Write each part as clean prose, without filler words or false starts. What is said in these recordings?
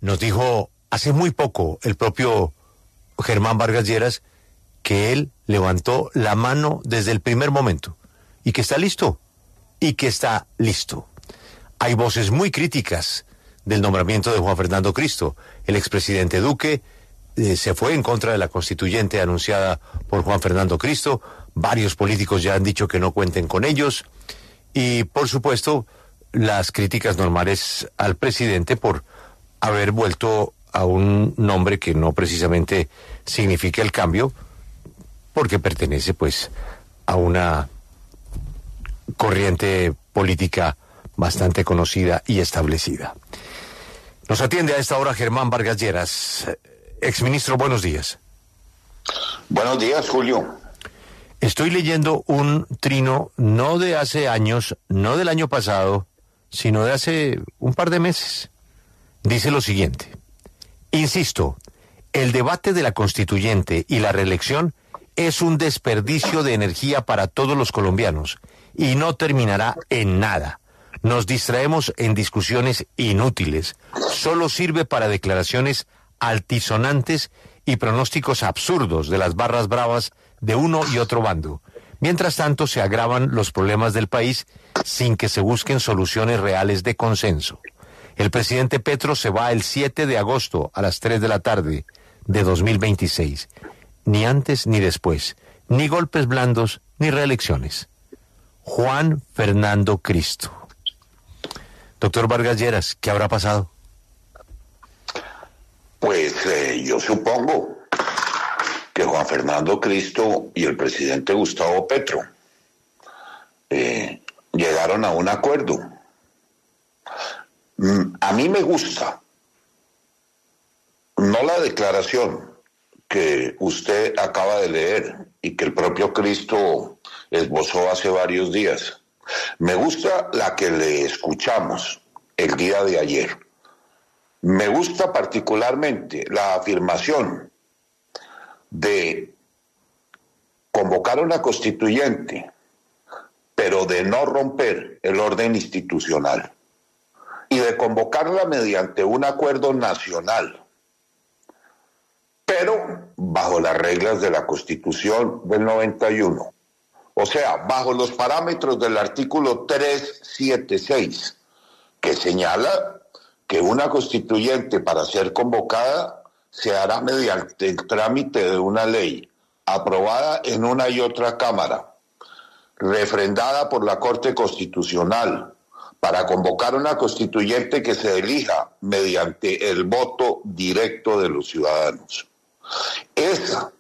Nos dijo hace muy poco el propio Germán Vargas Lleras que él levantó la mano desde el primer momento y que está listo, Hay voces muy críticas del nombramiento de Juan Fernando Cristo. El expresidente Duque se fue en contra de la constituyente anunciada por Juan Fernando Cristo. Varios políticos ya han dicho que no cuenten con ellos. Y, por supuesto, las críticas normales al presidente por haber vuelto a un nombre que no precisamente significa el cambio, porque pertenece, pues, a una corriente política bastante conocida y establecida. Nos atiende a esta hora Germán Vargas Lleras. Exministro, buenos días. Buenos días, Julio. Estoy leyendo un trino no de hace años, no del año pasado, sino de hace un par de meses. Dice lo siguiente: insisto, el debate de la constituyente y la reelección es un desperdicio de energía para todos los colombianos y no terminará en nada. Nos distraemos en discusiones inútiles. Solo sirve para declaraciones altisonantes y pronósticos absurdos de las barras bravas de uno y otro bando. Mientras tanto, se agravan los problemas del país sin que se busquen soluciones reales de consenso. El presidente Petro se va el 7 de agosto a las 3 de la tarde de 2026. Ni antes ni después, ni golpes blandos, ni reelecciones. Juan Fernando Cristo. Doctor Vargas Lleras, ¿qué habrá pasado? Pues yo supongo que Juan Fernando Cristo y el presidente Gustavo Petro llegaron a un acuerdo. A mí me gusta, no la declaración que usted acaba de leer y que el propio Cristo esbozó hace varios días. Me gusta la que le escuchamos el día de ayer. Me gusta particularmente la afirmación de convocar una constituyente, pero de no romper el orden institucional y de convocarla mediante un acuerdo nacional, pero bajo las reglas de la Constitución del 91. O sea, bajo los parámetros del artículo 376, que señala que una constituyente para ser convocada se hará mediante el trámite de una ley aprobada en una y otra Cámara, refrendada por la Corte Constitucional, para convocar una constituyente que se elija mediante el voto directo de los ciudadanos. Esa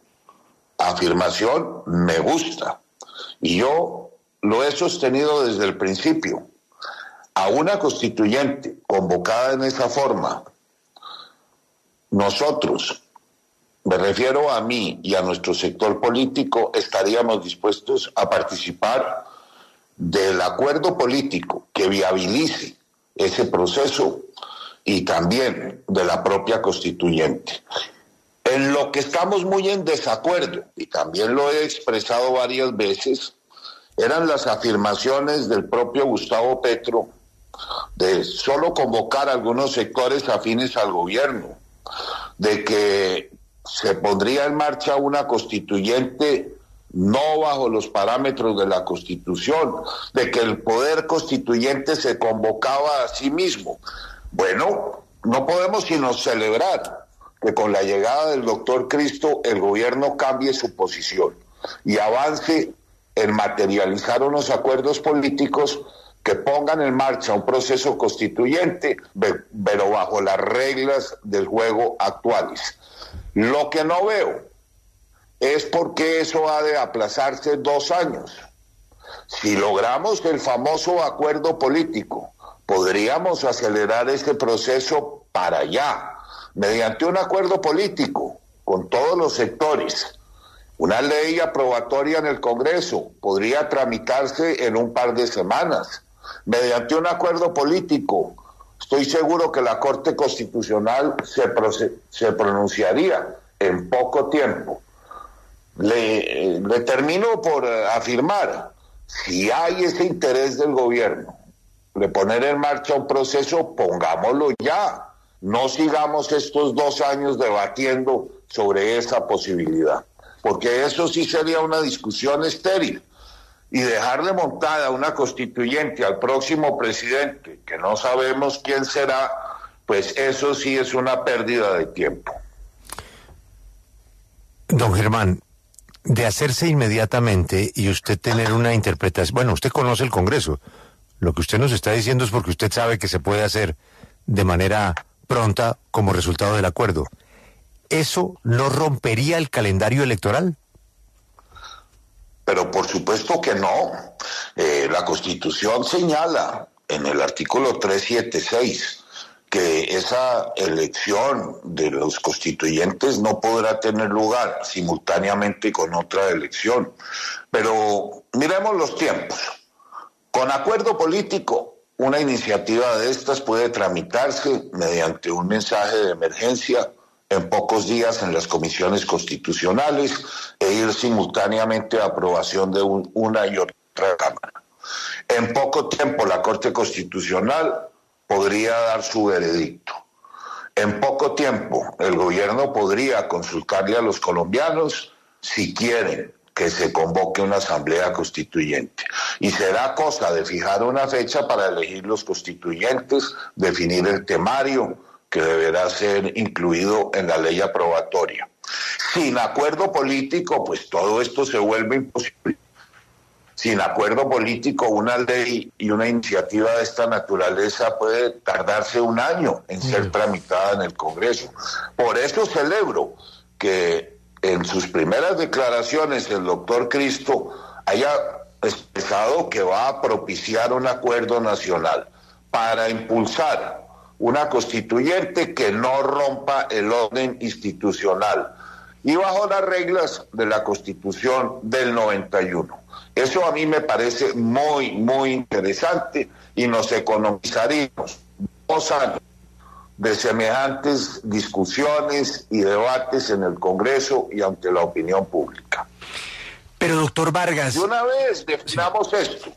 afirmación me gusta. Y yo lo he sostenido desde el principio. A una constituyente convocada en esa forma, nosotros, me refiero a mí y a nuestro sector político, estaríamos dispuestos a participar del acuerdo político que viabilice ese proceso y también de la propia constituyente. En lo que estamos muy en desacuerdo, y también lo he expresado varias veces, eran las afirmaciones del propio Gustavo Petro de solo convocar a algunos sectores afines al gobierno, de que se pondría en marcha una constituyente no bajo los parámetros de la Constitución, de que el poder constituyente se convocaba a sí mismo. Bueno, no podemos sino celebrar que con la llegada del doctor Cristo el gobierno cambie su posición y avance en materializar unos acuerdos políticos que pongan en marcha un proceso constituyente, pero bajo las reglas del juego actuales. Lo que no veo es por qué eso ha de aplazarse 2 años. Si logramos el famoso acuerdo político, podríamos acelerar este proceso para allá, mediante un acuerdo político con todos los sectores. Una ley aprobatoria en el Congreso podría tramitarse en un par de semanas. Mediante un acuerdo político, estoy seguro que la Corte Constitucional se pronunciaría en poco tiempo. Le termino por afirmar, si hay ese interés del gobierno de poner en marcha un proceso, pongámoslo ya. no sigamos estos 2 años debatiendo sobre esa posibilidad, porque eso sí sería una discusión estéril. Y dejarle montada una constituyente al próximo presidente, que no sabemos quién será, pues eso sí es una pérdida de tiempo. Don Germán, de hacerse inmediatamente y usted tener una interpretación, bueno, usted conoce el Congreso, lo que usted nos está diciendo es porque usted sabe que se puede hacer de manera pronta como resultado del acuerdo. ¿Eso no rompería el calendario electoral? Pero por supuesto que no. La Constitución señala en el artículo 376 que esa elección de los constituyentes no podrá tener lugar simultáneamente con otra elección. Pero miremos los tiempos. Con acuerdo político, una iniciativa de estas puede tramitarse mediante un mensaje de emergencia en pocos días en las comisiones constitucionales e ir simultáneamente a aprobación de una y otra Cámara. En poco tiempo la Corte Constitucional podría dar su veredicto. En poco tiempo el gobierno podría consultarle a los colombianos si quieren que se convoque una asamblea constituyente. Y será cosa de fijar una fecha para elegir los constituyentes, definir el temario que deberá ser incluido en la ley aprobatoria. Sin acuerdo político, pues todo esto se vuelve imposible. Sin acuerdo político, una ley y una iniciativa de esta naturaleza puede tardarse 1 año en ser tramitada en el Congreso. Por eso celebro que en sus primeras declaraciones el doctor Cristo haya expresado que va a propiciar un acuerdo nacional para impulsar una constituyente que no rompa el orden institucional y bajo las reglas de la Constitución del 91. Eso a mí me parece muy, muy interesante y nos economizaríamos 2 años de semejantes discusiones y debates en el Congreso y ante la opinión pública. Pero doctor Vargas... De una vez definamos esto.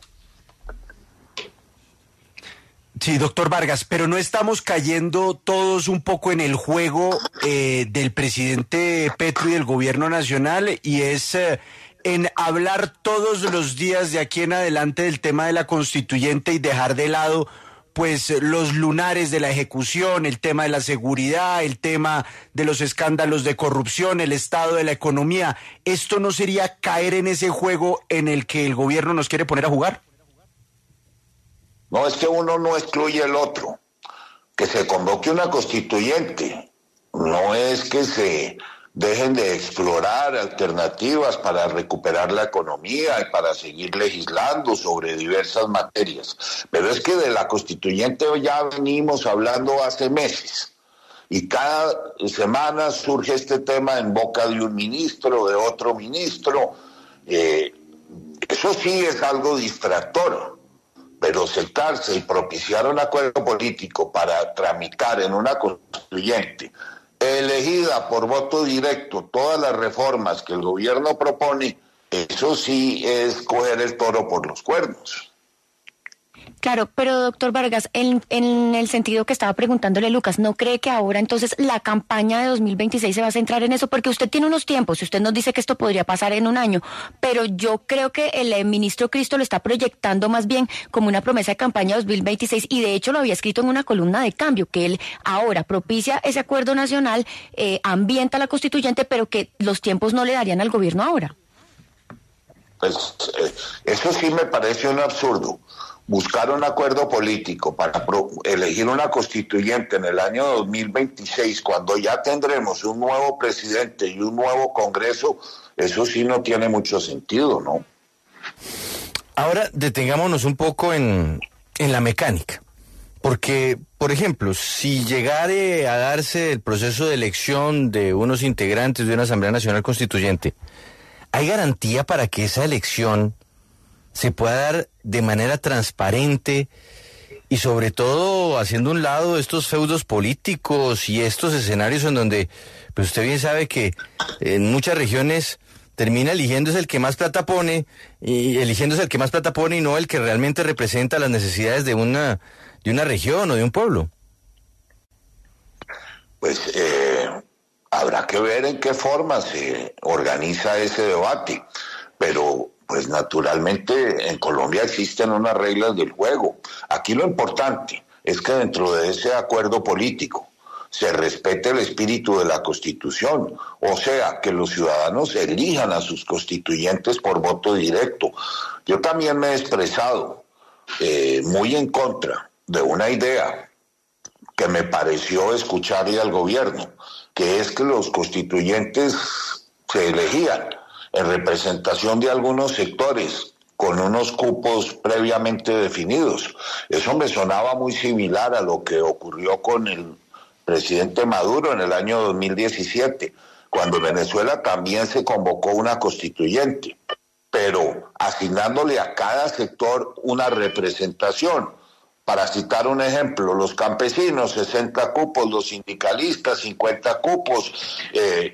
Sí, doctor Vargas, pero no estamos cayendo todos un poco en el juego del presidente Petro y del gobierno nacional, y es en hablar todos los días de aquí en adelante del tema de la constituyente y dejar de lado pues los lunares de la ejecución, el tema de la seguridad, el tema de los escándalos de corrupción, el estado de la economía. ¿Esto no sería caer en ese juego en el que el gobierno nos quiere poner a jugar? No, es que uno no excluye el otro. Que se convoque una constituyente no es que se dejen de explorar alternativas para recuperar la economía y para seguir legislando sobre diversas materias. Pero es que de la constituyente ya venimos hablando hace meses. Y cada semana surge este tema en boca de un ministro, de otro ministro. Eso sí es algo distractor. Pero sentarse y propiciar un acuerdo político para tramitar en una constituyente elegida por voto directo todas las reformas que el gobierno propone, eso sí es coger el toro por los cuernos. Claro, pero doctor Vargas, en el sentido que estaba preguntándole Lucas, ¿no cree que ahora entonces la campaña de 2026 se va a centrar en eso? Porque usted tiene unos tiempos, y usted nos dice que esto podría pasar en 1 año, pero yo creo que el ministro Cristo lo está proyectando más bien como una promesa de campaña 2026, y de hecho lo había escrito en una columna de Cambio, que él ahora propicia ese acuerdo nacional, ambienta la constituyente, pero que los tiempos no le darían al gobierno ahora. Pues eso sí me parece un absurdo. Buscar un acuerdo político para elegir una constituyente en el año 2026, cuando ya tendremos un nuevo presidente y un nuevo Congreso, eso sí no tiene mucho sentido, ¿no? Ahora detengámonos un poco en la mecánica, porque, por ejemplo, si llegare a darse el proceso de elección de unos integrantes de una Asamblea Nacional Constituyente, ¿hay garantía para que esa elección se pueda dar de manera transparente y sobre todo haciendo un lado estos feudos políticos y estos escenarios en donde, pues usted bien sabe que en muchas regiones termina eligiéndose el que más plata pone y no el que realmente representa las necesidades de una región o de un pueblo? pues habrá que ver en qué forma se organiza ese debate, pero pues naturalmente en Colombia existen unas reglas del juego. Aquí lo importante es que dentro de ese acuerdo político se respete el espíritu de la Constitución, o sea, que los ciudadanos elijan a sus constituyentes por voto directo. Yo también me he expresado muy en contra de una idea que me pareció escucharle al gobierno, que es que los constituyentes se elegían en representación de algunos sectores con unos cupos previamente definidos. Eso me sonaba muy similar a lo que ocurrió con el presidente Maduro en el año 2017, cuando en Venezuela también se convocó una constituyente, pero asignándole a cada sector una representación. Para citar un ejemplo, los campesinos 60 cupos, los sindicalistas 50 cupos,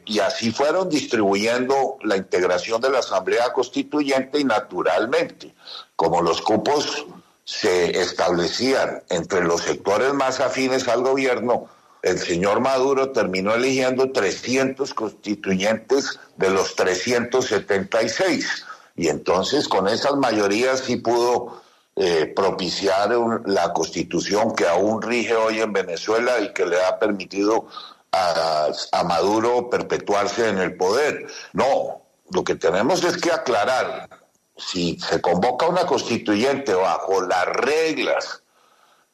y así fueron distribuyendo la integración de la Asamblea Constituyente y naturalmente, como los cupos se establecían entre los sectores más afines al gobierno, el señor Maduro terminó eligiendo 300 constituyentes de los 376 y entonces con esas mayorías sí pudo propiciar la constitución que aún rige hoy en Venezuela y que le ha permitido a Maduro perpetuarse en el poder. No, lo que tenemos es que aclarar, si se convoca una constituyente bajo las reglas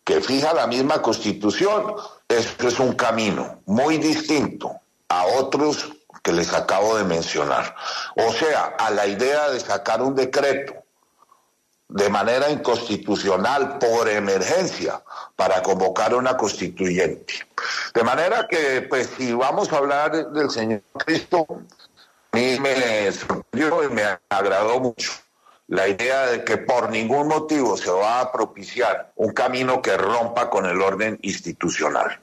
que fija la misma Constitución, esto es un camino muy distinto a otros que les acabo de mencionar. O sea, a la idea de sacar un decreto de manera inconstitucional por emergencia para convocar una constituyente. De manera que, pues, si vamos a hablar del señor Cristo, a mí me sorprendió y me agradó mucho la idea de que por ningún motivo se va a propiciar un camino que rompa con el orden institucional.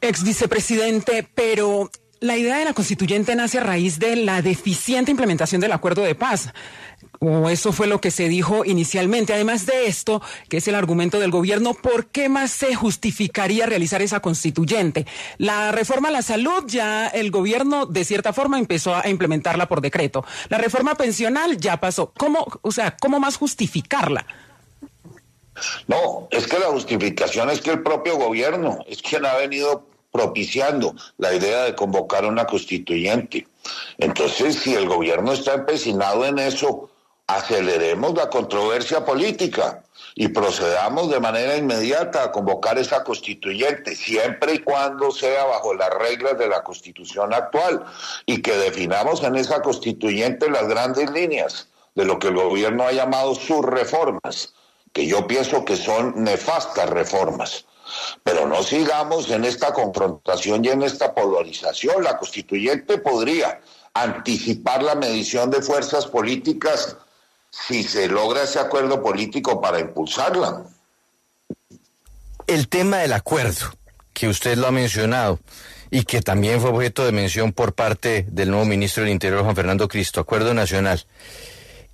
Ex vicepresidente, pero la idea de la constituyente nace a raíz de la deficiente implementación del acuerdo de paz. O eso fue lo que se dijo inicialmente. Además de esto, que es el argumento del gobierno, ¿por qué más se justificaría realizar esa constituyente? La reforma a la salud, ya el gobierno de cierta forma empezó a implementarla por decreto. La reforma pensional ya pasó. ¿Cómo más justificarla? No, es que la justificación es que el propio gobierno es quien ha venido propiciando la idea de convocar una constituyente. Entonces, si el gobierno está empecinado en eso, aceleremos la controversia política y procedamos de manera inmediata a convocar esa constituyente, siempre y cuando sea bajo las reglas de la Constitución actual y que definamos en esa constituyente las grandes líneas de lo que el gobierno ha llamado sus reformas, que yo pienso que son nefastas reformas. Pero no sigamos en esta confrontación y en esta polarización. La constituyente podría anticipar la medición de fuerzas políticas si se logra ese acuerdo político para impulsarla. El tema del acuerdo, que usted lo ha mencionado, y que también fue objeto de mención por parte del nuevo ministro del Interior, Juan Fernando Cristo, acuerdo nacional.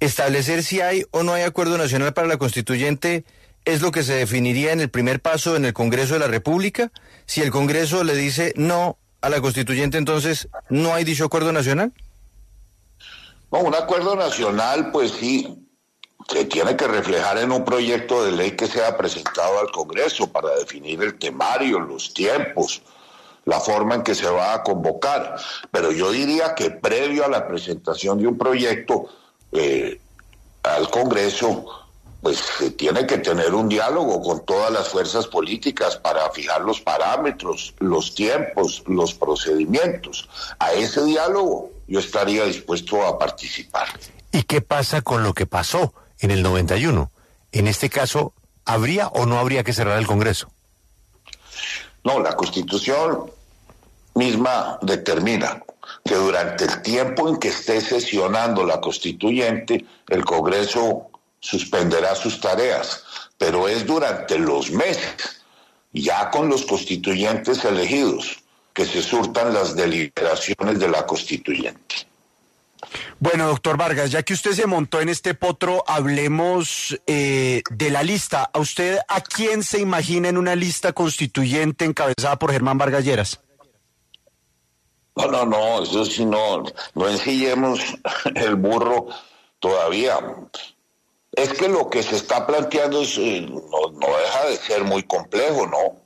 Establecer si hay o no hay acuerdo nacional para la constituyente es lo que se definiría en el primer paso en el Congreso de la República. Si el Congreso le dice no a la constituyente, entonces no hay dicho acuerdo nacional. No, un acuerdo nacional, pues sí, se tiene que reflejar en un proyecto de ley que sea presentado al Congreso para definir el temario, los tiempos, la forma en que se va a convocar. Pero yo diría que previo a la presentación de un proyecto al Congreso, pues se tiene que tener un diálogo con todas las fuerzas políticas para fijar los parámetros, los tiempos, los procedimientos. A ese diálogo yo estaría dispuesto a participar. ¿Y qué pasa con lo que pasó en el 91? En este caso, ¿habría o no habría que cerrar el Congreso? No, la Constitución misma determina que durante el tiempo en que esté sesionando la constituyente, el Congreso suspenderá sus tareas, pero es durante los meses, ya con los constituyentes elegidos, que se surtan las deliberaciones de la constituyente. Bueno, doctor Vargas, ya que usted se montó en este potro, hablemos de la lista. ¿A usted a quién se imagina en una lista constituyente encabezada por Germán Vargas Lleras? No, eso sí no ensillemos el burro todavía. Es que lo que se está planteando es, no deja de ser muy complejo, ¿no?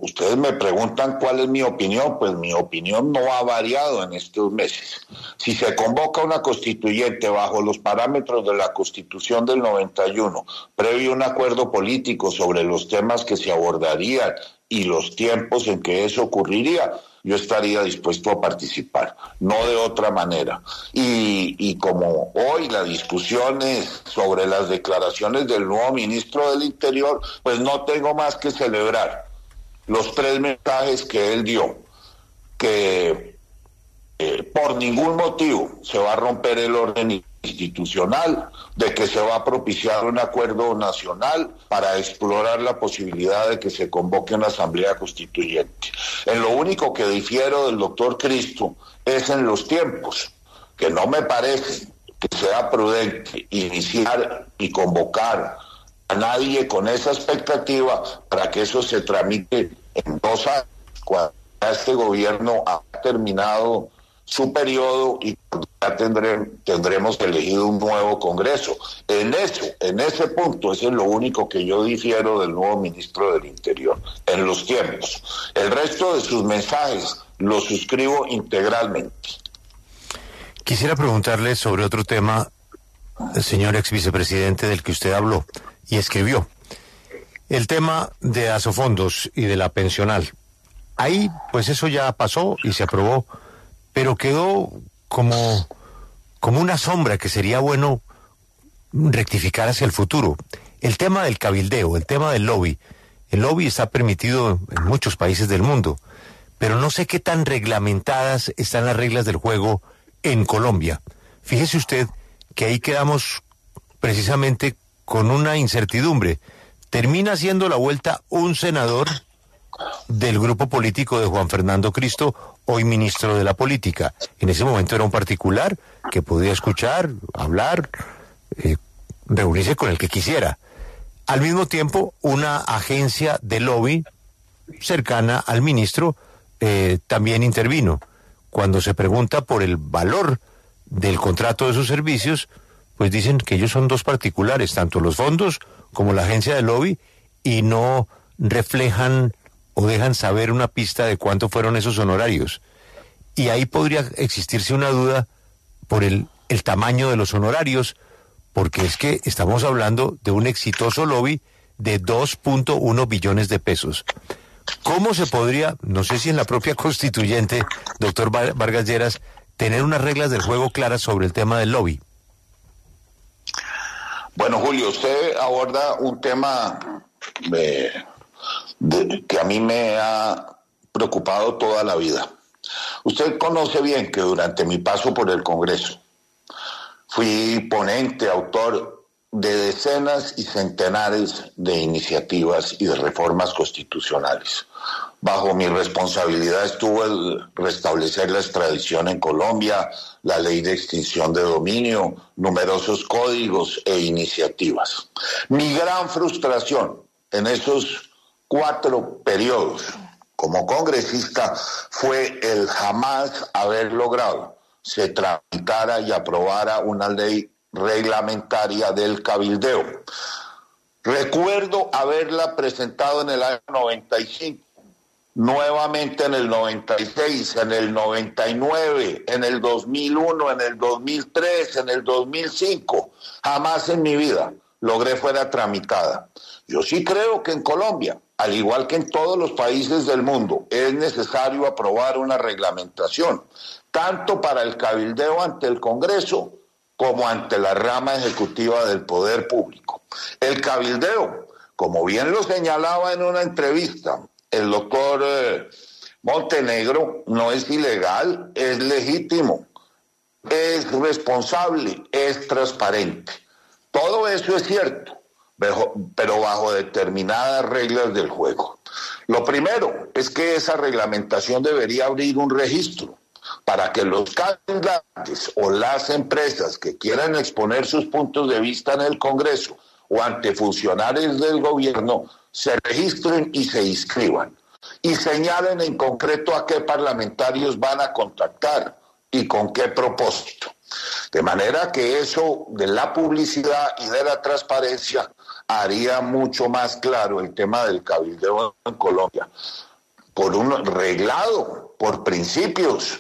Ustedes me preguntan cuál es mi opinión, pues mi opinión no ha variado en estos meses. Si se convoca una constituyente bajo los parámetros de la Constitución del 91, previo a un acuerdo político sobre los temas que se abordarían y los tiempos en que eso ocurriría, yo estaría dispuesto a participar, no de otra manera. Y como hoy la discusión es sobre las declaraciones del nuevo ministro del Interior, pues no tengo más que celebrar los 3 mensajes que él dio, que por ningún motivo se va a romper el orden institucional, de que se va a propiciar un acuerdo nacional para explorar la posibilidad de que se convoque una asamblea constituyente. En lo único que difiero del doctor Cristo es en los tiempos, que no me parece que sea prudente iniciar y convocar a nadie con esa expectativa para que eso se tramite en 2 años, cuando este gobierno ha terminado su periodo y ya tendremos elegido un nuevo Congreso. En ese punto, eso es lo único que yo difiero del nuevo ministro del Interior, en los tiempos. El resto de sus mensajes los suscribo integralmente. Quisiera preguntarle sobre otro tema, señor ex vicepresidente, del que usted habló y escribió. El tema de Asofondos y de la pensional. Ahí, pues eso ya pasó y se aprobó, pero quedó como una sombra que sería bueno rectificar hacia el futuro. El tema del cabildeo, el tema del lobby. El lobby está permitido en muchos países del mundo, pero no sé qué tan reglamentadas están las reglas del juego en Colombia. Fíjese usted que ahí quedamos precisamente con una incertidumbre. Termina haciendo la vuelta un senador del grupo político de Juan Fernando Cristo, hoy ministro de la Política. En ese momento era un particular que podía escuchar, hablar, reunirse con el que quisiera. Al mismo tiempo, una agencia de lobby cercana al ministro también intervino. Cuando se pregunta por el valor del contrato de sus servicios, pues dicen que ellos son 2 particulares, tanto los fondos como la agencia de lobby, y no reflejan o dejan saber una pista de cuánto fueron esos honorarios. Y ahí podría existirse una duda por el tamaño de los honorarios, porque es que estamos hablando de un exitoso lobby de 2.1 billones de pesos. ¿Cómo se podría, no sé si en la propia constituyente, doctor Vargas Lleras, tener unas reglas del juego claras sobre el tema del lobby? Bueno, Julio, usted aborda un tema que a mí me ha preocupado toda la vida. Usted conoce bien que durante mi paso por el Congreso fui ponente, autor de decenas y centenares de iniciativas y de reformas constitucionales. Bajo mi responsabilidad estuvo el restablecer la extradición en Colombia, la ley de extinción de dominio, numerosos códigos e iniciativas. Mi gran frustración en esos 4 periodos como congresista fue el jamás haber logrado se tramitara y aprobara una ley reglamentaria del cabildeo. Recuerdo haberla presentado en el año 95, nuevamente en el 96, en el 99, en el 2001, en el 2003, en el 2005. Jamás en mi vida logré fuera tramitada. Yo sí creo que en Colombia, al igual que en todos los países del mundo, es necesario aprobar una reglamentación, tanto para el cabildeo ante el Congreso como ante la rama ejecutiva del poder público. El cabildeo, como bien lo señalaba en una entrevista el doctor Montenegro, no es ilegal, es legítimo, es responsable, es transparente. Todo eso es cierto, pero bajo determinadas reglas del juego. Lo primero es que esa reglamentación debería abrir un registro para que los candidatos o las empresas que quieran exponer sus puntos de vista en el Congreso o ante funcionarios del gobierno se registren y se inscriban. y señalen en concreto a qué parlamentarios van a contactar y con qué propósito. De manera que eso de la publicidad y de la transparencia haría mucho más claro el tema del cabildeo en Colombia, por un reglado, por principios.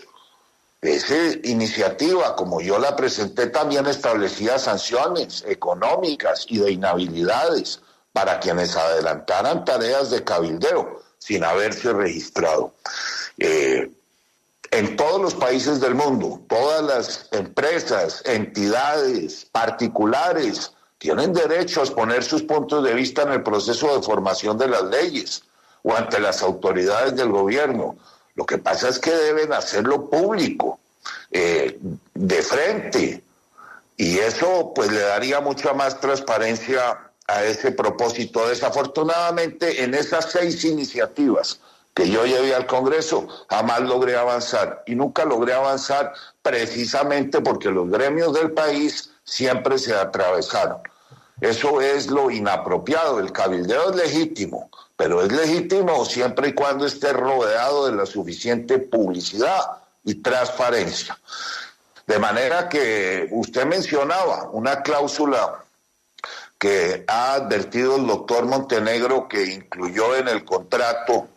Esa iniciativa, como yo la presenté, también establecía sanciones económicas y de inhabilidades para quienes adelantaran tareas de cabildeo sin haberse registrado. En todos los países del mundo, todas las empresas, entidades, particulares, tienen derecho a exponer sus puntos de vista en el proceso de formación de las leyes o ante las autoridades del gobierno. Lo que pasa es que deben hacerlo público, de frente, y eso pues le daría mucha más transparencia a ese propósito. Desafortunadamente, en esas 6 iniciativas que yo llevé al Congreso, jamás logré avanzar, y nunca logré avanzar precisamente porque los gremios del país siempre se atravesaron. Eso es lo inapropiado. El cabildeo es legítimo, pero es legítimo siempre y cuando esté rodeado de la suficiente publicidad y transparencia. De manera que usted mencionaba una cláusula que ha advertido el doctor Montenegro que incluyó en el contrato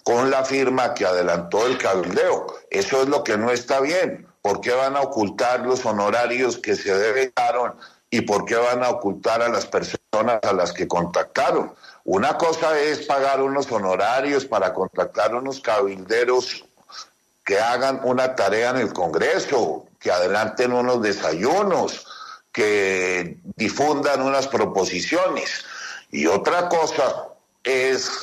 con la firma que adelantó el cabildeo. Eso es lo que no está bien. ¿Por qué van a ocultar los honorarios que se devengaron y por qué van a ocultar a las personas a las que contactaron? Una cosa es pagar unos honorarios para contactar unos cabilderos que hagan una tarea en el Congreso, que adelanten unos desayunos, que difundan unas proposiciones. Y otra cosa es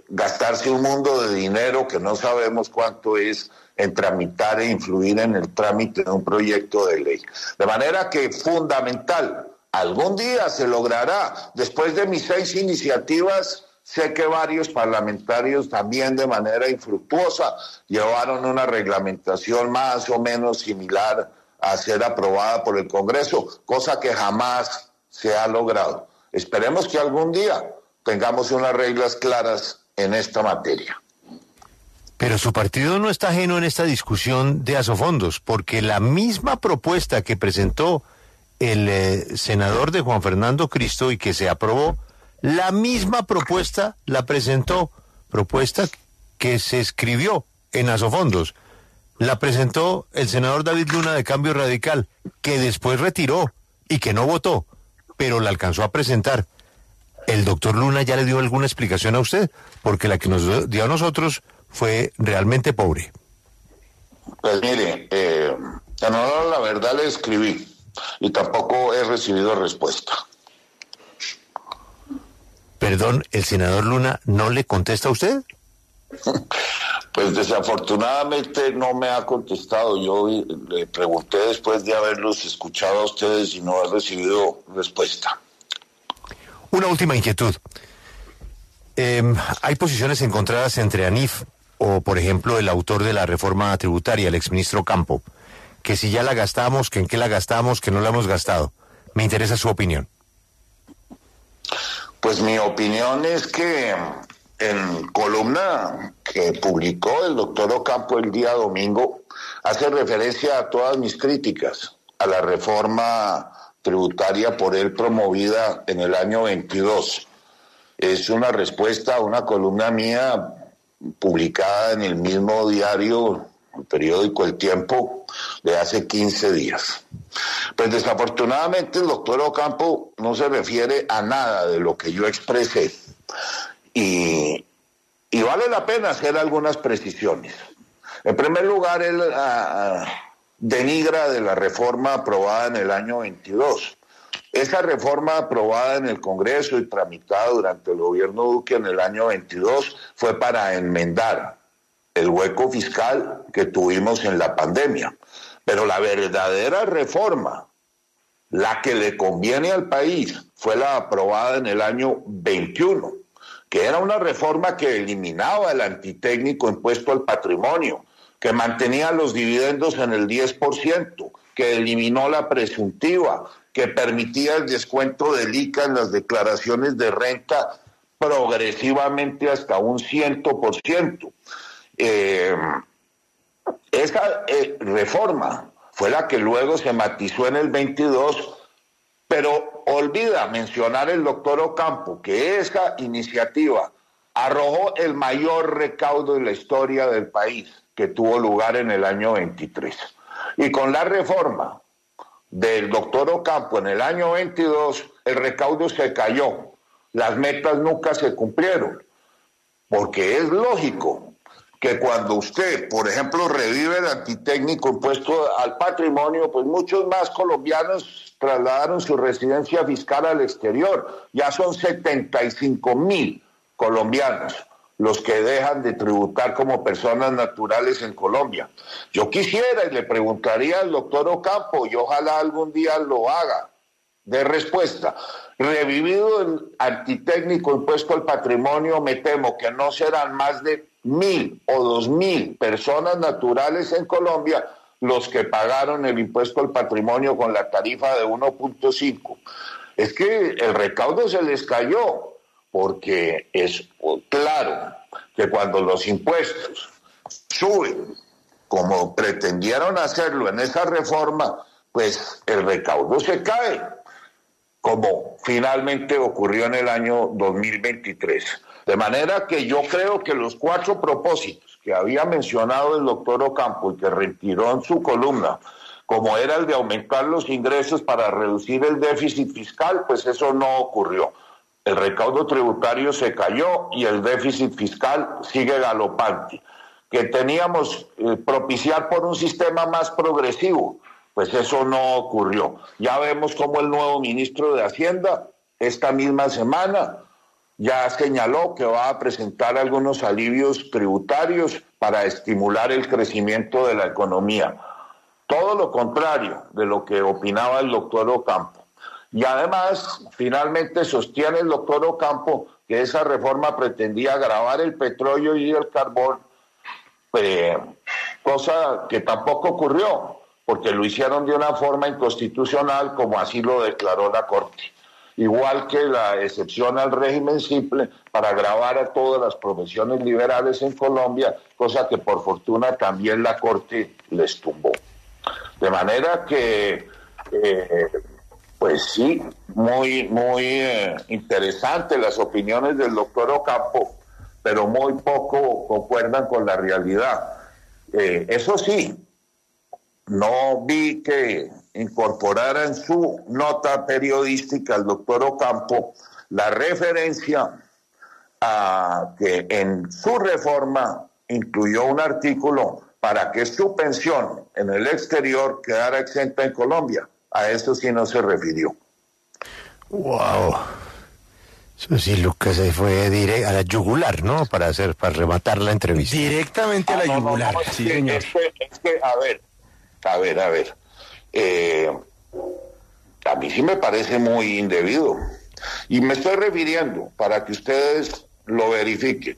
gastarse un mundo de dinero que no sabemos cuánto es en tramitar e influir en el trámite de un proyecto de ley. De manera que fundamental, algún día se logrará. Después de mis 6 iniciativas, sé que varios parlamentarios también de manera infructuosa llevaron una reglamentación más o menos similar a ser aprobada por el Congreso, cosa que jamás se ha logrado. Esperemos que algún día tengamos unas reglas claras en esta materia. Pero su partido no está ajeno en esta discusión de Asofondos, porque la misma propuesta que presentó el senador de Juan Fernando Cristo y que se aprobó, la misma propuesta la presentó, propuesta que se escribió en Asofondos. La presentó el senador David Luna de Cambio Radical, que después retiró y que no votó, pero la alcanzó a presentar. ¿El doctor Luna ya le dio alguna explicación a usted? Porque la que nos dio a nosotros fue realmente pobre. Pues mire, en honor a la verdad le escribí y tampoco he recibido respuesta. Perdón, ¿el senador Luna no le contesta a usted? Pues desafortunadamente no me ha contestado. Yo le pregunté después de haberlos escuchado a ustedes y no he recibido respuesta. Una última inquietud. Hay posiciones encontradas entre ANIF o, por ejemplo, el autor de la reforma tributaria, el exministro Campo, que si ya la gastamos, que en qué la gastamos, que no la hemos gastado. Me interesa su opinión. Pues mi opinión es que en columna que publicó el doctor Ocampo el día domingo, hace referencia a todas mis críticas a la reforma tributaria por él promovida en el año 22. Es una respuesta a una columna mía publicada en el mismo diario, el periódico El Tiempo, de hace 15 días. Pues desafortunadamente el doctor Ocampo no se refiere a nada de lo que yo expresé y vale la pena hacer algunas precisiones. En primer lugar, él denigra de la reforma aprobada en el año 22. Esa reforma aprobada en el Congreso y tramitada durante el gobierno Duque en el año 22 fue para enmendar el hueco fiscal que tuvimos en la pandemia. Pero la verdadera reforma, la que le conviene al país, fue la aprobada en el año 21, que era una reforma que eliminaba el antitécnico impuesto al patrimonio, que mantenía los dividendos en el 10%, que eliminó la presuntiva, que permitía el descuento del ICA en las declaraciones de renta progresivamente hasta un 100%. Esa reforma fue la que luego se matizó en el 22, pero olvida mencionar el doctor Ocampo que esa iniciativa arrojó el mayor recaudo en la historia del país, que tuvo lugar en el año 23. Y con la reforma del doctor Ocampo en el año 22, el recaudo se cayó, las metas nunca se cumplieron, porque es lógico que cuando usted, por ejemplo, revive el antitécnico impuesto al patrimonio, pues muchos más colombianos trasladaron su residencia fiscal al exterior. Ya son 75,000 colombianos los que dejan de tributar como personas naturales en Colombia. Yo quisiera y le preguntaría al doctor Ocampo, y ojalá algún día lo haga, de respuesta. Revivido el antitécnico impuesto al patrimonio, me temo que no serán más de 1,000 o 2,000 personas naturales en Colombia los que pagaron el impuesto al patrimonio con la tarifa de 1.5. Es que el recaudo se les cayó, porque es claro que cuando los impuestos suben, como pretendieron hacerlo en esa reforma, pues el recaudo se cae, como finalmente ocurrió en el año 2023. De manera que yo creo que los 4 propósitos que había mencionado el doctor Ocampo y que retiró en su columna, como era el de aumentar los ingresos para reducir el déficit fiscal, pues eso no ocurrió. El recaudo tributario se cayó y el déficit fiscal sigue galopante. Que teníamos propiciar por un sistema más progresivo, pues eso no ocurrió. Ya vemos cómo el nuevo ministro de Hacienda, esta misma semana, ya señaló que va a presentar algunos alivios tributarios para estimular el crecimiento de la economía. Todo lo contrario de lo que opinaba el doctor Ocampo. Y además, finalmente sostiene el doctor Ocampo que esa reforma pretendía gravar el petróleo y el carbón, cosa que tampoco ocurrió, porque lo hicieron de una forma inconstitucional, como así lo declaró la Corte. Igual que la excepción al régimen simple para gravar a todas las profesiones liberales en Colombia, cosa que por fortuna también la Corte les tumbó. De manera que, pues sí, muy interesantes las opiniones del doctor Ocampo, pero muy poco concuerdan con la realidad. Eso sí, no vi que incorporara en su nota periodística el doctor Ocampo la referencia a que en su reforma incluyó un artículo para que su pensión en el exterior quedara exenta en Colombia. A eso sí no se refirió. Wow. Eso sí, Lucas, se fue directo a la yugular, ¿no? Para rematar la entrevista. Directamente a la yugular. No, sí, señor. Es que, a ver. A mí sí me parece muy indebido. Y me estoy refiriendo, para que ustedes lo verifiquen,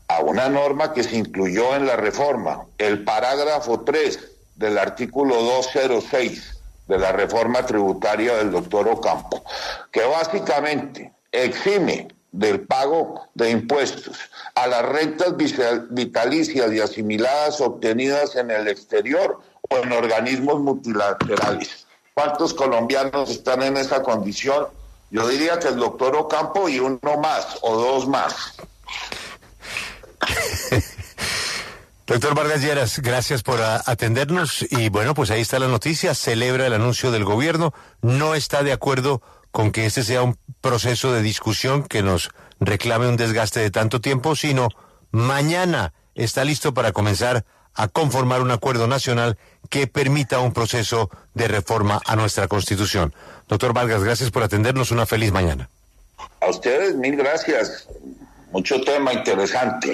a una norma que se incluyó en la reforma, el parágrafo 3 del artículo 206 de la reforma tributaria del doctor Ocampo, que básicamente exime del pago de impuestos a las rentas vitalicias y asimiladas obtenidas en el exterior o en organismos multilaterales. ¿Cuántos colombianos están en esa condición? Yo diría que el doctor Ocampo y uno más o 2 más. Doctor Vargas Lleras, gracias por atendernos y bueno, pues ahí está la noticia, celebra el anuncio del gobierno, no está de acuerdo con que este sea un proceso de discusión que nos reclame un desgaste de tanto tiempo, sino mañana está listo para comenzar a conformar un acuerdo nacional que permita un proceso de reforma a nuestra Constitución. Doctor Vargas, gracias por atendernos, una feliz mañana. A ustedes, 1000 gracias. Mucho tema interesante.